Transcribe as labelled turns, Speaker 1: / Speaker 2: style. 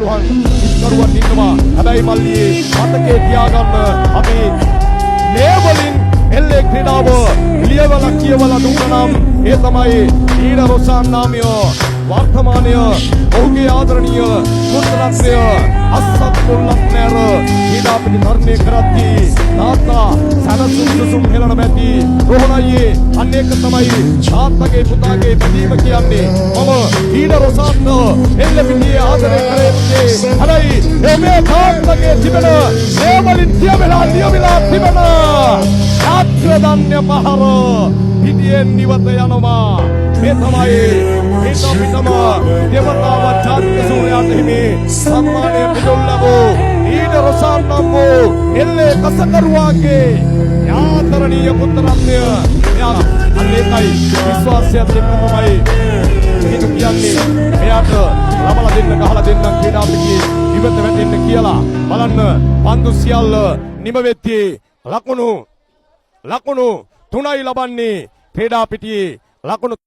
Speaker 1: පුළුවන් ඉස්කරුවන් ඉන්නවා. හැබැයි මල්ලි මතකේ තියාගන්න අපි ලේබලින් එල්ලේ ක්‍රීඩාව ලියවලා කියවලා දුන්නා නම් ඒ තමයි ඊඩ රොසාන් නාමය වර්තමානය ඔහුගේ ආදරණීය කුරුතරත්නය අස්සත්තුල්ලත් නෑර ඊඩා පිටි ධර්මයේ කරද්දී තාත්තා සනසුම් හෙලන මැති රෝහණයේ අන්න ඒක තමයි තාත්තගේ පුතාගේ බැඳීම කියන්නේ. මම ඊඩ රොසාන් එල්ල පිටියේ ආදරය කරේ හැබැයි මේ තාත්තගේ තිබෙන ලේබලින් කියවලා තිබෙන යාත්‍රාදන්‍ය පහර පිටියෙන් නිවත යනවා. මේ තමයි පිටම දේවතාව චාරික සූර්යයාට හිමි සම්මානය පිටුල්ලවෝ ඊඩ රොසාන් නම් වූ එල්ලේ කසකරුවාගේ යාතරණීය පුත්‍රත්වය අන්නේකයි විශ්වාසය දෙන්නමයි මේක කියන්නේ එයාට ලබලා දෙන්න ගහලා දෙන්න ක්‍රීඩා පිටියේ ඉවත වැටෙන්න කියලා බලන්න පන්දු සියල්ල නිම වෙත්තේ ලකුණු 3යි ලබන්නේ ක්‍රීඩා පිටියේ ලකුණු